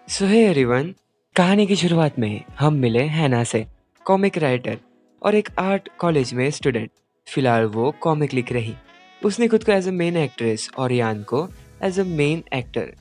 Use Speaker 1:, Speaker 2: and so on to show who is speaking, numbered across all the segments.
Speaker 1: सो hey everyone, कहानी की शुरुआत में हम मिले हैना से, कॉमिक राइटर और एक आर्ट कॉलेज में स्टूडेंट। फिलहाल वो कॉमिक लिख रही। उसने खुद को एज अ मेन एक्ट्रेस और यान को एज अ मेन एक्टर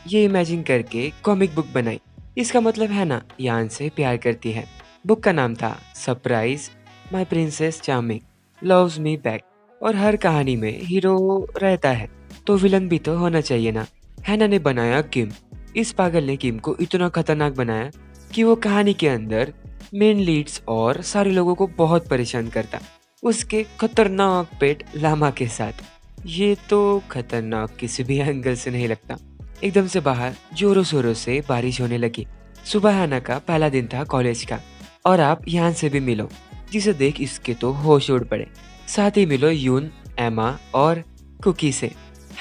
Speaker 1: ये इमेजिन करके कॉमिक बुक बनाई। इसका मतलब हैना यान से प्यार करती है। बुक का नाम था सरप्राइज माई princess charming loves me back. और हर कहानी में हीरो रहता है तो विलन भी तो होना चाहिए ना। हैना ने बनाया किम। इस पागल ने किम को इतना खतरनाक बनाया कि वो कहानी के अंदर मेन लीड्स और सारे लोगों को बहुत परेशान करता, उसके खतरनाक पेट लामा के साथ। ये तो खतरनाक किसी भी एंगल से नहीं लगता। एकदम से बाहर जोरों शोरों से बारिश होने लगी। सुबह हैना का पहला दिन था कॉलेज का। और आप यहाँ से भी मिलो, जिसे देख इसके तो होश उड़ पड़े। साथ ही मिलो यून, एमा और कुकी से,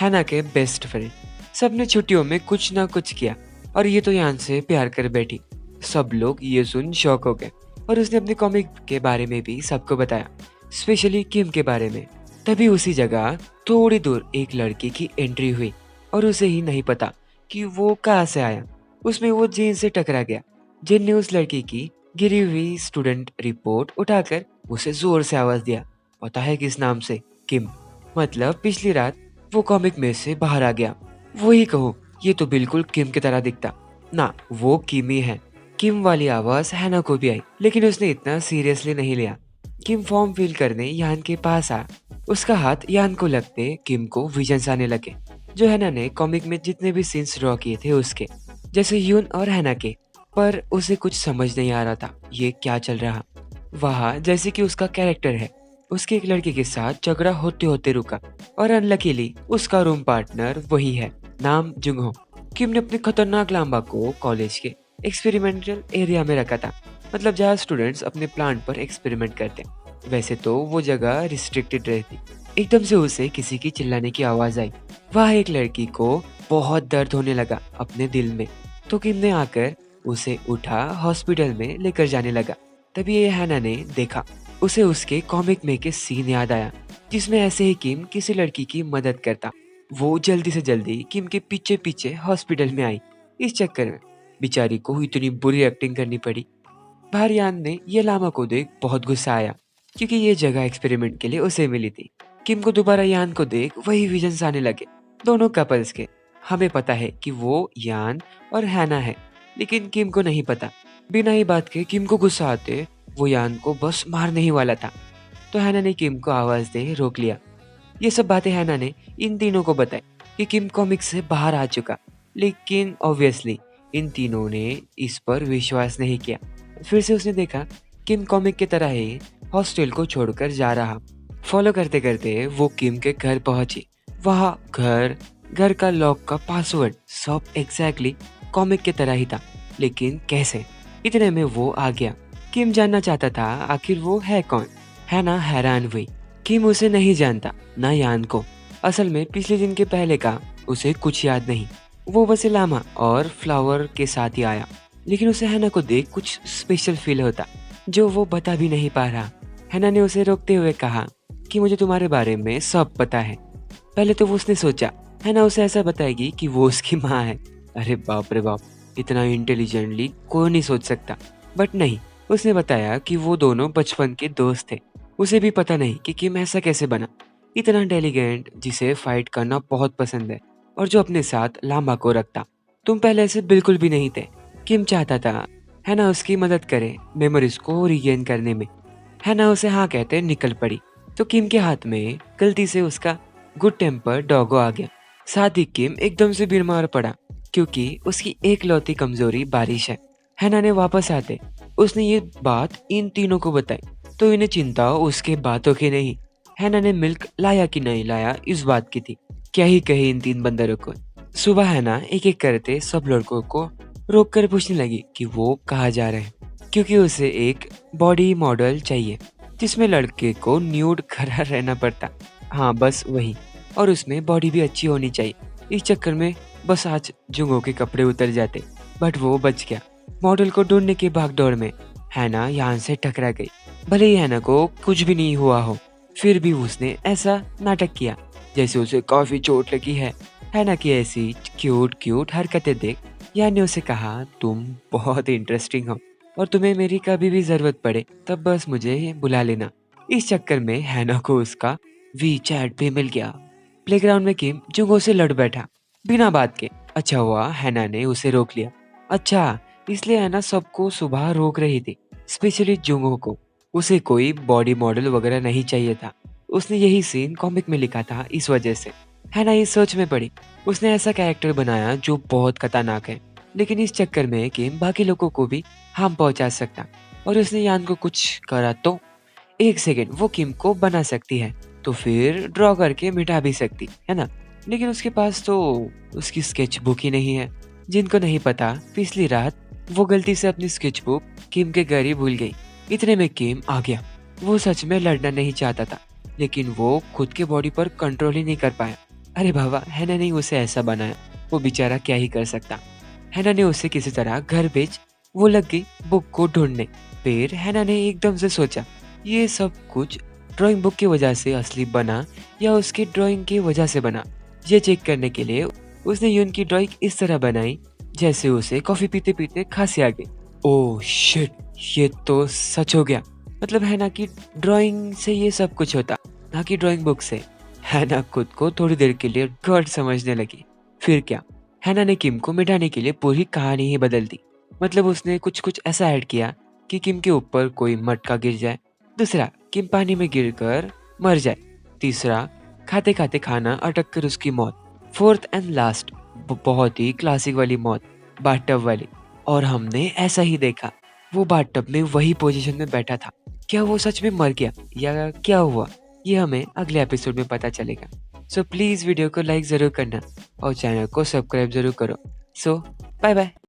Speaker 1: हैना के बेस्ट फ्रेंड। सबने छुट्टियों में कुछ ना कुछ किया और ये तो यान से प्यार कर बैठी। सब लोग ये सुन शॉक हो गए और उसने अपने कॉमिक के बारे में भी सबको बताया, स्पेशली किम के बारे में। तभी उसी जगह थोड़ी दूर एक लड़की की एंट्री हुई और उसे ही नहीं पता कि वो कहाँ से आया। उसमें वो जेन से टकरा गया। जेन ने उस लड़की की गिरी हुई स्टूडेंट रिपोर्ट उठाकर उसे जोर से आवाज दिया। पता है किस नाम से? किम। मतलब पिछली रात वो कॉमिक में से बाहर आ गया। वही कहो, ये तो बिल्कुल किम की तरह दिखता। ना, वो किम ही है। किम वाली आवाज हैना को भी आई, लेकिन उसने इतना सीरियसली नहीं लिया। किम फॉर्म फिल करने यान के पास आ। उसका हाथ यान को लगते किम को विजन्स आने लगे, जो हैना ने कॉमिक में जितने भी सीन्स ड्रॉ किए थे उसके, जैसे यून और हैना के। पर उसे कुछ समझ नहीं आ रहा था ये क्या चल रहा। वहाँ जैसे कि उसका कैरेक्टर है, उसके एक लड़के के साथ झगड़ा होते होते रुका और अनलकीली उसका रूम पार्टनर वही है, नाम जुंगहो। किम ने अपने खतरनाक लांबा को कॉलेज के एक्सपेरिमेंटल एरिया में रखा था, मतलब जहाँ स्टूडेंट्स अपने प्लांट पर एक्सपेरिमेंट करते। वैसे तो वो जगह रिस्ट्रिक्टेड रहती। एकदम से उसे किसी की चिल्लाने की आवाज आई। वह एक लड़की को बहुत दर्द होने लगा अपने दिल में, तो किम ने आकर उसे उठा हॉस्पिटल में लेकर जाने लगा। तभी ये हैना ने देखा, उसे उसके कॉमिक में के सीन याद आया जिसमें ऐसे ही किम किसी लड़की की मदद करता। वो जल्दी से जल्दी किम के पीछे पीछे हॉस्पिटल में आई। इस चक्कर में बेचारी को इतनी बुरी एक्टिंग करनी पड़ी। भारियान ने ये लामा को देख बहुत गुस्सा आया, क्योंकि ये जगह एक्सपेरिमेंट के लिए उसे मिली थी। किम को दोबारा यान को देख वही विजन्स आने लगे, दोनों कपल्स के। हमें पता है कि वो यान और हैना है, लेकिन किम को नहीं पता। बिना ही बात के किम को गुस्सा आते वो यान को बस मारने ही वाला था, तो हैना ने किम को आवाज दे रोक लिया। ये सब बातें हैना ने इन तीनों को बताई कि किम कॉमिक से बाहर आ चुका, लेकिन ऑब्वियसली इन तीनों ने इस पर विश्वास नहीं किया। फिर से उसने देखा किम कॉमिक की तरह ही हॉस्टल को छोड़कर जा रहा। फॉलो करते करते वो किम के घर पहुंची। वहाँ घर का लॉक का पासवर्ड सब एग्जैक्टली कॉमिक की तरह ही था, लेकिन कैसे? इतने में वो आ गया। किम जानना चाहता था आखिर वो है कौन। हैना हैरान हुई। किम उसे नहीं जानता, ना यान को। असल में पिछले दिन के पहले का उसे कुछ याद नहीं। वो बस लामा और फ्लावर के साथ ही आया, लेकिन उसे हैना को देख कुछ स्पेशल फील होता, जो वो बता भी नहीं पा रहा। हैना ने उसे रोकते हुए कहा कि मुझे तुम्हारे बारे में सब पता है। पहले तो वो उसने सोचा हैना उसे ऐसा बताएगी कि वो उसकी माँ है। अरे बाप रे बाप, इतना इंटेलिजेंटली कोई नहीं सोच सकता। बट नहीं, उसने बताया कि वो दोनों बचपन के दोस्त थे। उसे भी पता नहीं कि किम ऐसा कैसे बना, इतना इंटेलिजेंट जिसे फाइट करना बहुत पसंद है और जो अपने साथ लामा को रखता। तुम पहले ऐसे बिल्कुल भी नहीं थे। किम चाहता था हैना उसकी मदद करे मेमोरीज को रिगेन करने में। हैना उसे हाँ कहते निकल पड़ी, तो किम के हाथ में गलती से उसका गुड टेम्पर डॉगो आ गया। साथ ही किम एकदम से बीमार पड़ा, क्योंकि उसकी एक लौती कमजोरी बारिश है। हैना ने वापस आते उसने ये बात इन तीनों को बताई, तो इन्हें चिंता उसके बातों की नहीं, हैना ने मिल्क लाया कि नहीं लाया इस बात की थी। क्या ही कहे इन तीन बंदरों को। सुबह हैना एक एक करते सब लड़कों को रोक कर पूछने लगी कि वो कहाँ जा रहे हैं, क्योंकि उसे एक बॉडी मॉडल चाहिए जिसमें लड़के को न्यूड खड़ा रहना पड़ता। हाँ बस वही, और उसमें बॉडी भी अच्छी होनी चाहिए। इस चक्कर में बस आज जुंगों के कपड़े उतर जाते, बट वो बच गया। मॉडल को ढूंढने की भागदौड़ में हैना यहाँ से टकरा गई। भले ही हैना को कुछ भी नहीं हुआ हो, फिर भी उसने ऐसा नाटक किया जैसे उसे काफी चोट लगी है। हैना की ऐसी क्यूट क्यूट हरकतें देख यान ने उसे कहा, तुम बहुत इंटरेस्टिंग हो और तुम्हें मेरी कभी भी जरूरत पड़े तब बस मुझे बुला लेना। इस चक्कर में हैना को उसका वी चैट भी मिल गया। प्लेग्राउंड में किम जुंगो से लड़ बैठा बिना बात के। अच्छा हुआ हैना ने उसे रोक लिया। अच्छा, इसलिए हैना सबको सुबह रोक रही थी, स्पेशली जुंगो को। उसे कोई बॉडी मॉडल वगैरह नहीं चाहिए था। उसने यही सीन कॉमिक में लिखा था, इस वजह से हैना इस सोच में पड़ी। उसने ऐसा कैरेक्टर बनाया जो बहुत खतरनाक है, लेकिन इस चक्कर में किम बाकी लोगों को भी हार्म पहुंचा सकता। और उसने यान को कुछ करा तो 1 सेकेंड वो किम को बना सकती है, तो फिर ड्रॉ करके मिटा भी सकती है ना। लेकिन उसके पास तो उसकी स्केच बुक ही नहीं है। जिनको नहीं पता, पिछली रात वो गलती से अपनी स्केच बुक किम के घर ही भूल गई। इतने में किम आ गया। वो सच में लड़ना नहीं चाहता था, लेकिन वो खुद के बॉडी पर कंट्रोल ही नहीं कर पाया। अरे बाबा, हैना ने उसे ऐसा बनाया, वो बेचारा क्या ही कर सकता। हैना ने उसे किसी तरह घर भेज। वो लग गई बुक को ढूंढने। फिर हैना ने एकदम से सोचा, ये सब कुछ ड्राइंग बुक की वजह से असली बना या उसकी ड्राइंग की वजह से बना। ये चेक करने के लिए उसने यून की ड्राइंग इस तरह बनाई जैसे उसे कॉफी पीते पीते खांसी आ गई। ओह शिट, ये तो सच हो गया। मतलब हैना की ड्राइंग से ये सब कुछ होता, ना कि ड्राइंग बुक से। हैना खुद को थोड़ी देर के लिए गॉड समझने लगी। फिर क्या, हैना ने किम को मिटाने के लिए पूरी कहानी ही बदल दी। मतलब उसने कुछ कुछ ऐसा ऐड किया कि किम के ऊपर कोई मटका गिर जाए। दूसरा, किम पानी में गिरकर मर जाए। तीसरा, खाते खाते खाना अटक कर उसकी मौत। फोर्थ एंड लास्ट, बहुत ही क्लासिक वाली मौत, बाथटब वाली। और हमने ऐसा ही देखा, वो बाथटब में वही पोजीशन में बैठा था। क्या वो सच में मर गया या क्या हुआ, ये हमें अगले एपिसोड में पता चलेगा। सो प्लीज वीडियो को लाइक जरूर करना और चैनल को सब्सक्राइब जरूर करो। सो बाय बाय।